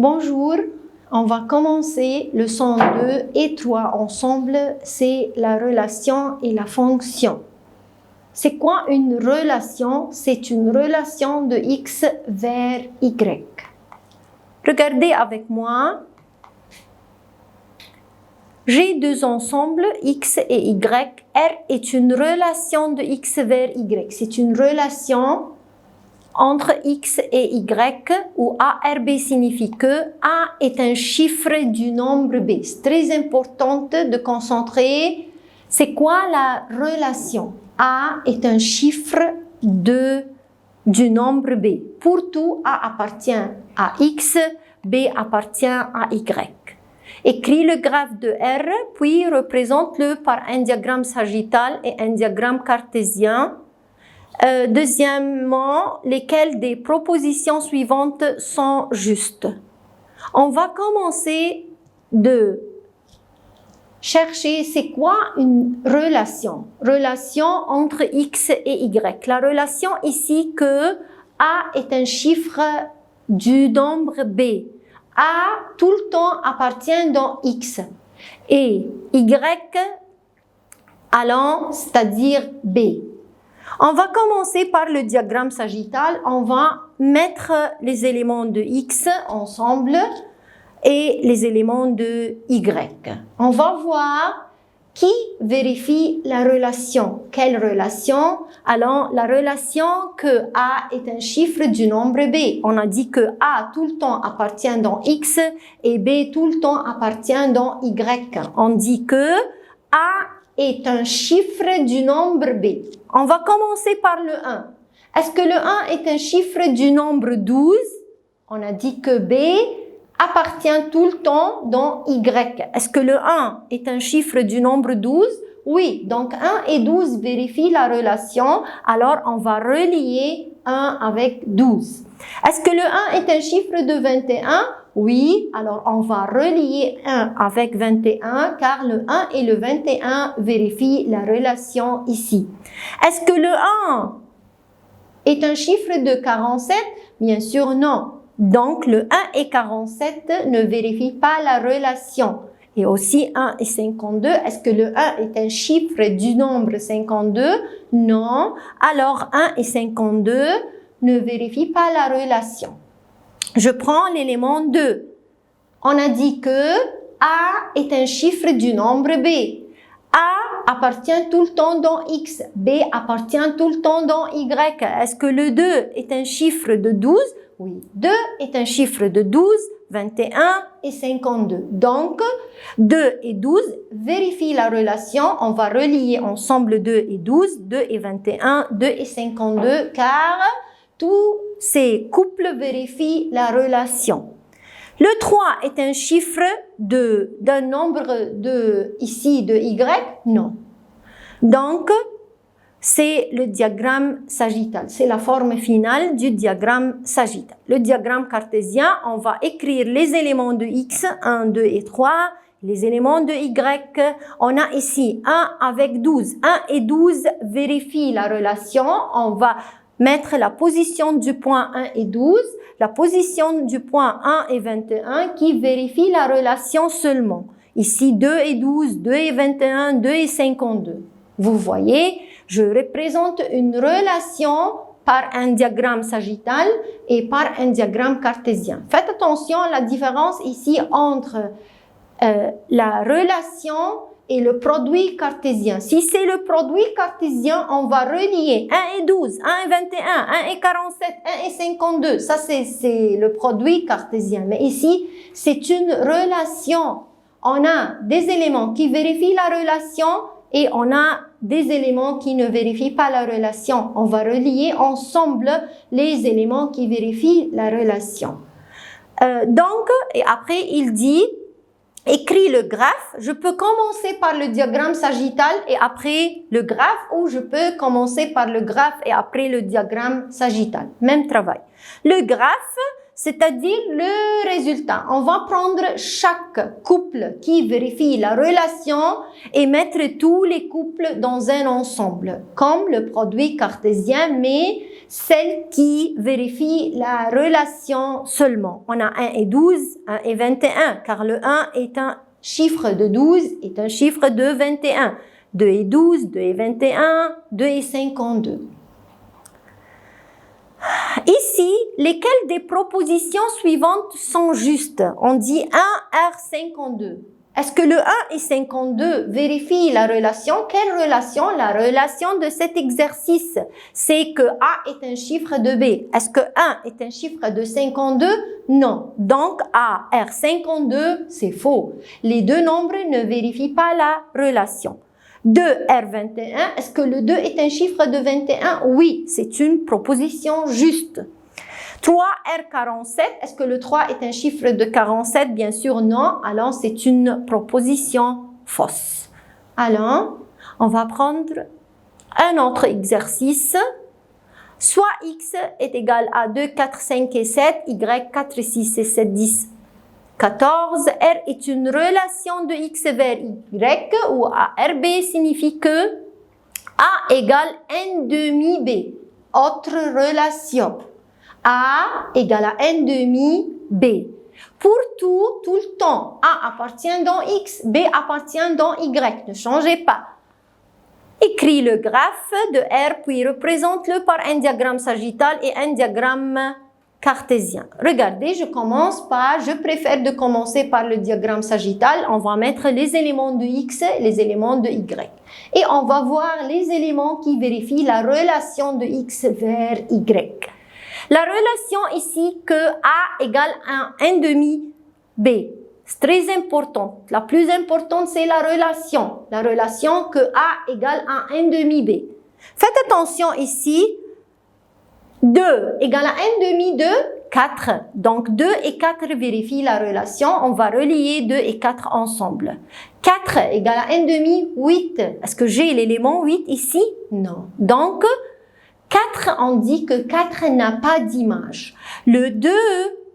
Bonjour, on va commencer leçon 2 et 3 ensemble, c'est la relation et la fonction. C'est quoi une relation? C'est une relation de x vers y. Regardez avec moi. J'ai deux ensembles, x et y. R est une relation de x vers y. C'est une relation entre x et y où ARB signifie que A est un chiffre du nombre B. C'est très important de concentrer. C'est quoi la relation? A est un chiffre du nombre B. Pour tout, A appartient à x, B appartient à y. Écris le graphe de R, puis représente-le par un diagramme sagittal et un diagramme cartésien. Deuxièmement, lesquelles des propositions suivantes sont justes? On va commencer de chercher c'est quoi une relation. Relation entre x et y. La relation ici que A est un chiffre du nombre B. A tout le temps appartient dans x et y allant, c'est-à-dire B. On va commencer par le diagramme sagittal. On va mettre les éléments de x ensemble et les éléments de y. On va voir qui vérifie la relation. Quelle relation? Alors, la relation que A est un chiffre du nombre B. On a dit que A tout le temps appartient dans x et B tout le temps appartient dans y. On dit que A est un chiffre du nombre B. On va commencer par le 1. Est-ce que le 1 est un chiffre du nombre 12? On a dit que B appartient tout le temps dans Y. Est-ce que le 1 est un chiffre du nombre 12? Oui, donc 1 et 12 vérifient la relation. Alors, on va relier 1 avec 12. Est-ce que le 1 est un chiffre de 21? Oui, alors on va relier 1 avec 21 car le 1 et le 21 vérifient la relation ici. Est-ce que le 1 est un chiffre de 47? Bien sûr, non. Donc, le 1 et 47 ne vérifient pas la relation. Et aussi 1 et 52, est-ce que le 1 est un chiffre du nombre 52? Non. Alors, 1 et 52 ne vérifient pas la relation. Je prends l'élément 2. On a dit que A est un chiffre du nombre B. A appartient tout le temps dans X. B appartient tout le temps dans Y. Est-ce que le 2 est un chiffre de 12? Oui. 2 est un chiffre de 12, 21 et 52. Donc, 2 et 12 vérifient la relation. On va relier ensemble 2 et 12, 2 et 21, 2 et 52 car tous ces couples vérifient la relation. Le 3 est un chiffre d'un nombre ici de Y? Non. Donc, c'est le diagramme sagittal. C'est la forme finale du diagramme sagittal. Le diagramme cartésien, on va écrire les éléments de X, 1, 2 et 3. Les éléments de Y, on a ici 1 avec 12. 1 et 12 vérifient la relation. On va mettre la position du point 1 et 12, la position du point 1 et 21 qui vérifie la relation seulement. Ici, 2 et 12, 2 et 21, 2 et 52. Vous voyez, je représente une relation par un diagramme sagittal et par un diagramme cartésien. Faites attention à la différence ici entre la relation et le produit cartésien. Si c'est le produit cartésien, on va relier 1 et 12, 1 et 21, 1 et 47, 1 et 52. Ça, c'est le produit cartésien. Mais ici, c'est une relation. On a des éléments qui vérifient la relation et on a des éléments qui ne vérifient pas la relation. On va relier ensemble les éléments qui vérifient la relation. Donc, et après, il dit... Écris le graphe. Je peux commencer par le diagramme sagittal et après le graphe ou je peux commencer par le graphe et après le diagramme sagittal. Même travail. Le graphe, c'est-à-dire le résultat. On va prendre chaque couple qui vérifie la relation et mettre tous les couples dans un ensemble, comme le produit cartésien, mais celle qui vérifie la relation seulement. On a 1 et 12, 1 et 21, car le 1 est un chiffre de 12, est un chiffre de 21. 2 et 12, 2 et 21, 2 et 52. Ici, lesquelles des propositions suivantes sont justes? On dit 1R52. Est-ce que le 1 et 52 vérifient la relation? Quelle relation? La relation de cet exercice. C'est que A est un chiffre de B. Est-ce que 1 est un chiffre de 52? Non. Donc, A, R52, c'est faux. Les deux nombres ne vérifient pas la relation. 2R21, est-ce que le 2 est un chiffre de 21? Oui, c'est une proposition juste. 3R47, est-ce que le 3 est un chiffre de 47? Bien sûr, non. Alors, c'est une proposition fausse. Alors, on va prendre un autre exercice. Soit X est égal à 2, 4, 5 et 7, Y, 4, 6 et 7, 10, 14. R est une relation de X vers Y, où ARB signifie que A égale N demi B. Autre relation. A égale à N demi B. Pour tout le temps, A appartient dans X, B appartient dans Y. Ne changez pas. Écris le graphe de R, puis représente-le par un diagramme sagittal et un diagramme cartésien. Regardez, je préfère de commencer par le diagramme sagittal. On va mettre les éléments de X et les éléments de Y. Et on va voir les éléments qui vérifient la relation de X vers Y. La relation ici que A égale à 1 demi B. C'est très important. La plus importante, c'est la relation. La relation que A égale à 1 demi B. Faites attention ici. 2 égale à 1 demi de 4. Donc 2 et 4 vérifient la relation. On va relier 2 et 4 ensemble. 4 égale à 1 demi 8. Est-ce que j'ai l'élément 8 ici? Non. Donc 4, on dit que 4 n'a pas d'image. Le 2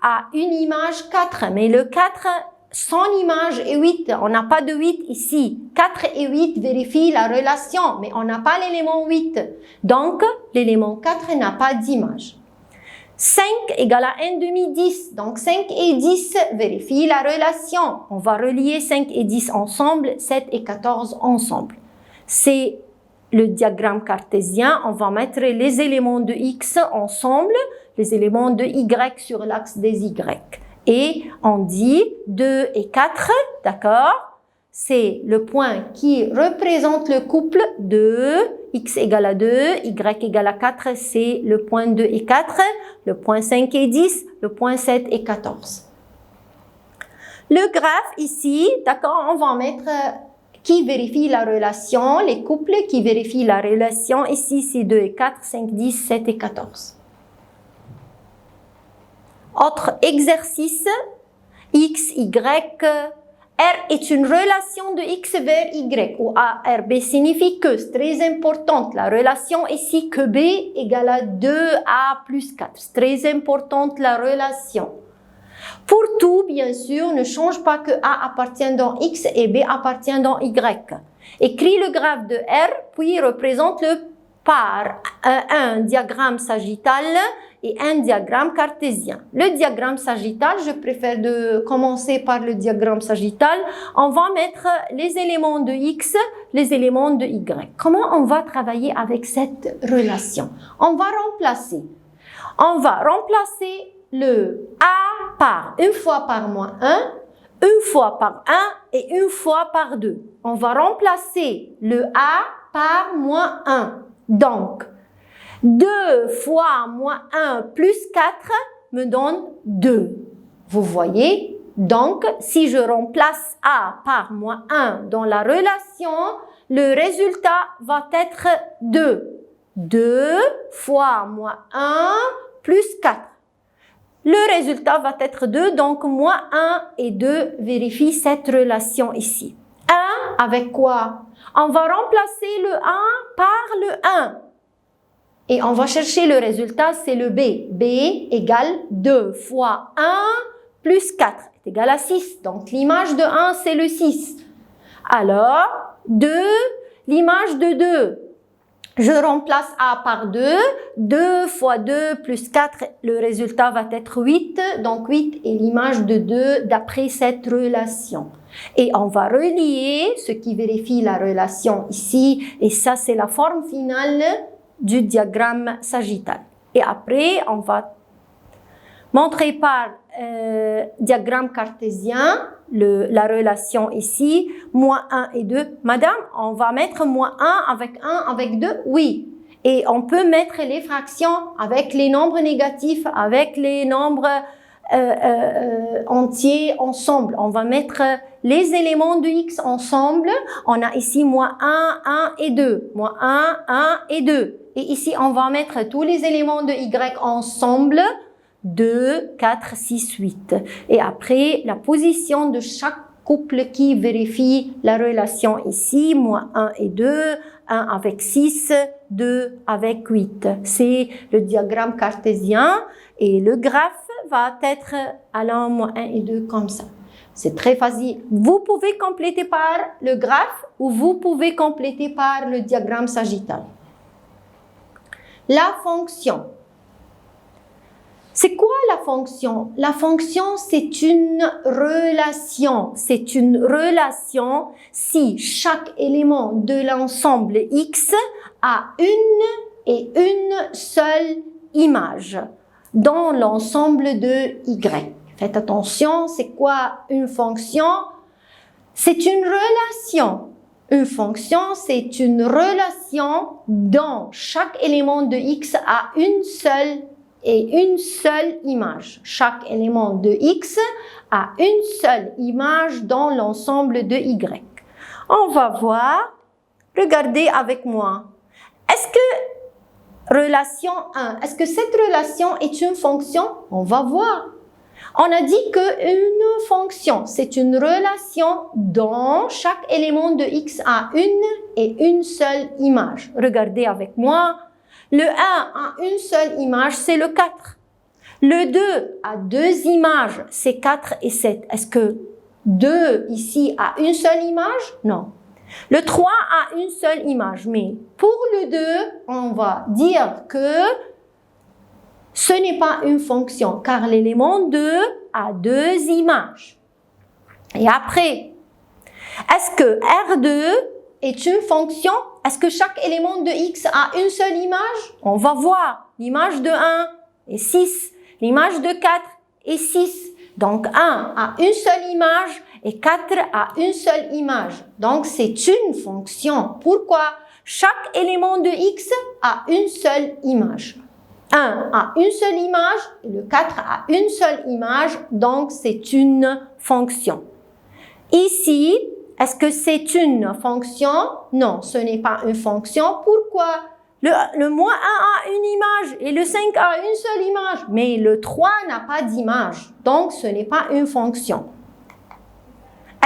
a une image 4, mais le 4, son image est 8. On n'a pas de 8 ici. 4 et 8 vérifient la relation, mais on n'a pas l'élément 8. Donc, l'élément 4 n'a pas d'image. 5 égale à 1 demi 10. Donc, 5 et 10 vérifient la relation. On va relier 5 et 10 ensemble, 7 et 14 ensemble. C'est le diagramme cartésien. On va mettre les éléments de X ensemble, les éléments de Y sur l'axe des Y. Et on dit 2 et 4, d'accord? C'est le point qui représente le couple 2, X égale à 2, Y égale à 4, c'est le point 2 et 4, le point 5 et 10, le point 7 et 14. Le graphe ici, d'accord, on va mettre qui vérifie la relation, les couples qui vérifient la relation, ici c'est 2 et 4, 5, 10, 7 et 14. Autre exercice, X, Y, R est une relation de X vers Y, où ARB signifie que, c'est très importante, la relation ici que B égale à 2A plus 4, c'est très importante la relation. Pour tout, bien sûr, ne change pas que A appartient dans X et B appartient dans Y. Écris le graphe de R, puis représente-le par un diagramme sagittal et un diagramme cartésien. Le diagramme sagittal, je préfère de commencer par le diagramme sagittal. On va mettre les éléments de X, les éléments de Y. Comment on va travailler avec cette relation? On va remplacer le A par une fois par moins 1, une fois par 1 et une fois par 2. On va remplacer le A par moins 1. Donc, 2 fois moins 1 plus 4 me donne 2. Vous voyez? Donc, si je remplace A par moins 1 dans la relation, le résultat va être 2. 2 fois moins 1 plus 4. Le résultat va être 2, donc moins 1 et 2 vérifient cette relation ici. 1 avec quoi? On va remplacer le 1 par le 1. Et on va chercher le résultat, c'est le B. B égale 2 fois 1 plus 4 est égal à 6. Donc, l'image de 1, c'est le 6. Alors, 2, l'image de 2. Je remplace A par 2. 2 fois 2 plus 4, le résultat va être 8. Donc, 8 est l'image de 2 d'après cette relation. Et on va relier ce qui vérifie la relation ici. Et ça, c'est la forme finale du diagramme sagittal. Et après, on va montrer par diagramme cartésien la relation ici, moins 1 et 2. Madame, on va mettre moins 1 avec 2? Oui. Et on peut mettre les fractions avec les nombres négatifs, avec les nombres entiers ensemble. On va mettre les éléments de x ensemble. On a ici moins 1, 1 et 2. Moins 1, 1 et 2. Et ici, on va mettre tous les éléments de y ensemble. 2, 4, 6, 8. Et après, la position de chaque couple qui vérifie la relation ici, moins 1 et 2, 1 avec 6, 2 avec 8. C'est le diagramme cartésien et le graphe va être allant moins 1 et 2 comme ça. C'est très facile. Vous pouvez compléter par le graphe ou vous pouvez compléter par le diagramme sagittal. La fonction. C'est quoi la fonction? La fonction, c'est une relation. C'est une relation si chaque élément de l'ensemble X a une seule image dans l'ensemble de Y. Faites attention, c'est quoi une fonction? C'est une relation. Une fonction, c'est une relation dont chaque élément de X a une seule image. Chaque élément de X a une seule image dans l'ensemble de Y. On va voir, regardez avec moi. Est-ce que relation 1, est-ce que cette relation est une fonction? On va voir. On a dit qu'une fonction, c'est une relation dont chaque élément de X a une seule image. Regardez avec moi. Le 1 a une seule image, c'est le 4. Le 2 a deux images, c'est 4 et 7. Est-ce que 2 ici a une seule image? Non. Le 3 a une seule image, mais pour le 2, on va dire que ce n'est pas une fonction, car l'élément 2 a deux images. Et après, est-ce que R2 est une fonction? Est-ce que chaque élément de X a une seule image? On va voir. L'image de 1 est 6. L'image de 4 est 6. Donc 1 a une seule image et 4 a une seule image. Donc c'est une fonction. Pourquoi? Chaque élément de X a une seule image. 1 a une seule image et le 4 a une seule image. Donc c'est une fonction. Ici, est-ce que c'est une fonction? Non, ce n'est pas une fonction. Pourquoi? Le moins 1 a une image et le 5 a une seule image. Mais le 3 n'a pas d'image. Donc, ce n'est pas une fonction.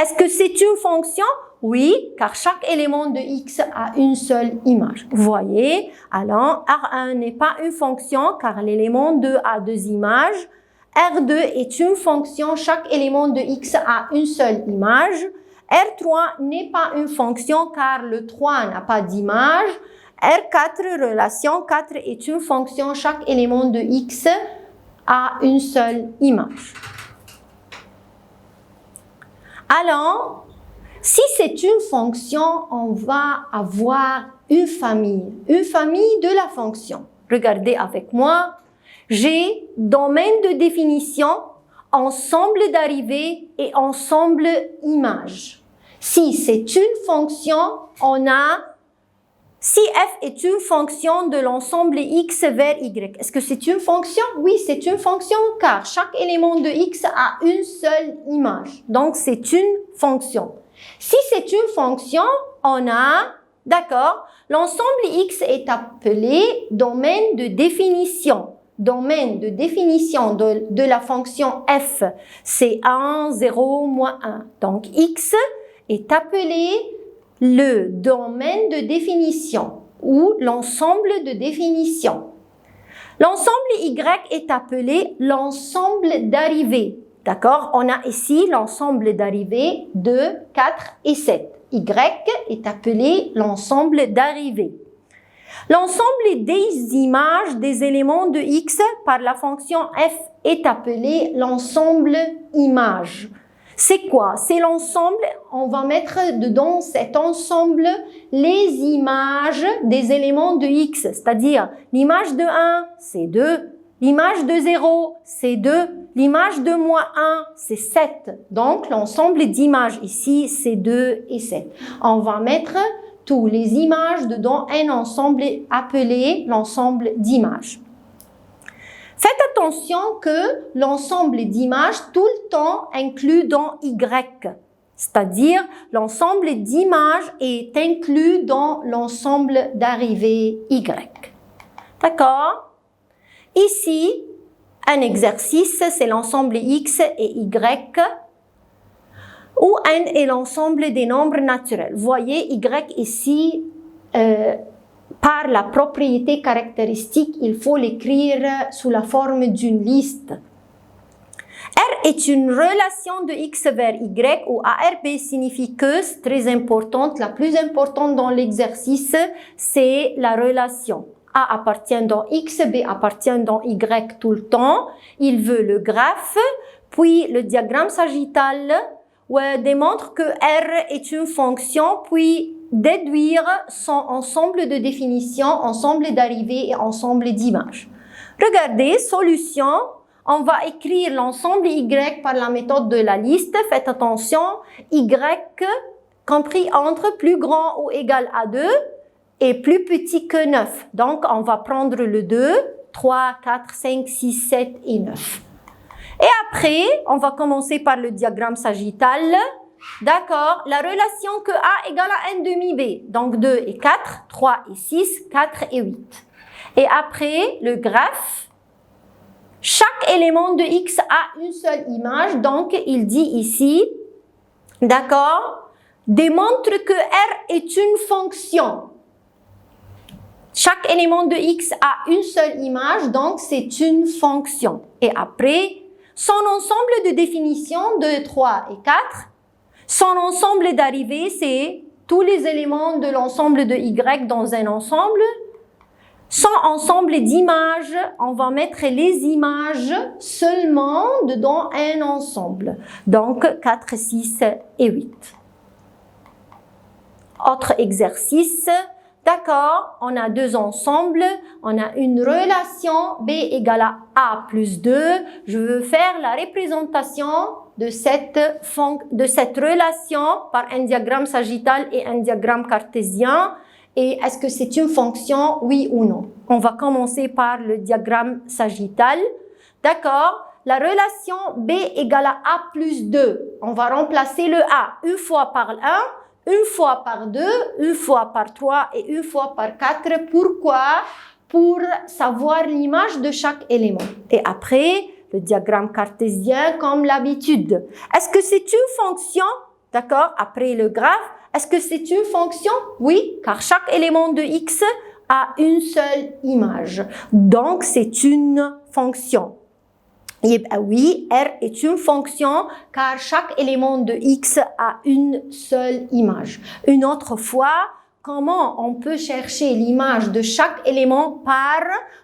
Est-ce que c'est une fonction? Oui, car chaque élément de X a une seule image. Vous voyez? Alors, R1 n'est pas une fonction car l'élément 2 a deux images. R2 est une fonction. Chaque élément de X a une seule image. R3 n'est pas une fonction car le 3 n'a pas d'image. R4, relation 4 est une fonction. Chaque élément de X a une seule image. Alors, si c'est une fonction, on va avoir une famille de la fonction. Regardez avec moi. J'ai domaine de définition, ensemble d'arrivée et ensemble image. Si c'est une fonction, on a, si f est une fonction de l'ensemble x vers y, est-ce que c'est une fonction? Oui, c'est une fonction car chaque élément de x a une seule image. Donc, c'est une fonction. Si c'est une fonction, on a, d'accord, l'ensemble x est appelé domaine de définition. Domaine de définition de la fonction f, c'est 1, 0, moins 1. Donc, x est appelé le domaine de définition ou l'ensemble de définition. L'ensemble Y est appelé l'ensemble d'arrivées. D'accord? On a ici l'ensemble d'arrivées 2, 4 et 7. Y est appelé l'ensemble d'arrivées. L'ensemble des images des éléments de X par la fonction f est appelé l'ensemble image. C'est quoi? C'est l'ensemble, on va mettre dedans cet ensemble les images des éléments de X, c'est-à-dire l'image de 1, c'est 2, l'image de 0, c'est 2, l'image de moins 1, c'est 7. Donc, l'ensemble d'images ici, c'est 2 et 7. On va mettre toutes les images dedans un ensemble appelé l'ensemble d'images. Faites attention que l'ensemble d'images tout le temps inclus dans Y, c'est-à-dire l'ensemble d'images est inclus dans l'ensemble d'arrivées Y. D'accord? Ici, un exercice, c'est l'ensemble X et Y, où N est l'ensemble des nombres naturels. Vous voyez, Y ici, par la propriété caractéristique, il faut l'écrire sous la forme d'une liste. R est une relation de X vers Y où ARB signifie que, c'est très importante, la plus importante dans l'exercice, c'est la relation. A appartient dans X, B appartient dans Y tout le temps. Il veut le graphe, puis le diagramme sagittal démontre que R est une fonction, puis déduire son ensemble de définitions, ensemble d'arrivées et ensemble d'images. Regardez, solution, on va écrire l'ensemble Y par la méthode de la liste. Faites attention, Y compris entre plus grand ou égal à 2 et plus petit que 9. Donc, on va prendre le 2, 3, 4, 5, 6, 7 et 9. Et après, on va commencer par le diagramme sagittal. D'accord, la relation que A égale à N demi B. Donc 2 et 4, 3 et 6, 4 et 8. Et après, le graphe. Chaque élément de X a une seule image. Donc, il dit ici, d'accord, démontre que R est une fonction. Chaque élément de X a une seule image, donc c'est une fonction. Et après, son ensemble de définitions, 2, 3 et 4. Son ensemble d'arrivées, c'est tous les éléments de l'ensemble de Y dans un ensemble. Son ensemble d'images, on va mettre les images seulement dans un ensemble. Donc, 4, 6 et 8. Autre exercice. D'accord, on a deux ensembles, on a une relation B égale à A plus 2. Je veux faire la représentation de cette relation par un diagramme sagittal et un diagramme cartésien. Et est-ce que c'est une fonction, oui ou non? On va commencer par le diagramme sagittal. D'accord, la relation B égale à A plus 2. On va remplacer le A une fois par 1. Une fois par 2, une fois par 3 et une fois par 4. Pourquoi? Pour savoir l'image de chaque élément. Et après, le diagramme cartésien comme l'habitude. Est-ce que c'est une fonction? D'accord? Après le graphe, est-ce que c'est une fonction? Oui, car chaque élément de X a une seule image. Donc, c'est une fonction. Et oui, R est une fonction car chaque élément de X a une seule image. Une autre fois, comment on peut chercher l'image de chaque élément par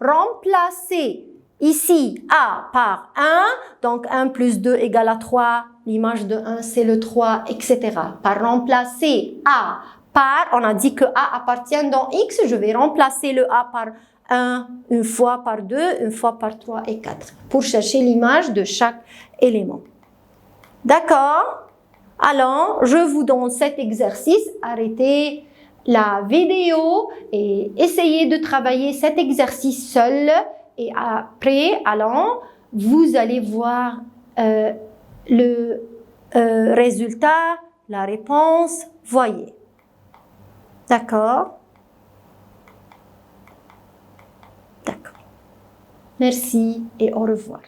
remplacer ici A par 1, donc 1 plus 2 égale à 3, l'image de 1 c'est le 3, etc. Par remplacer A par, on a dit que A appartient dans X, je vais remplacer le A par 1, une fois par 2, une fois par 3 et 4 pour chercher l'image de chaque élément. D'accord? Alors, je vous donne cet exercice. Arrêtez la vidéo et essayez de travailler cet exercice seul. Et après, alors, vous allez voir le résultat, la réponse. Voyez. D'accord? D'accord. Merci et au revoir.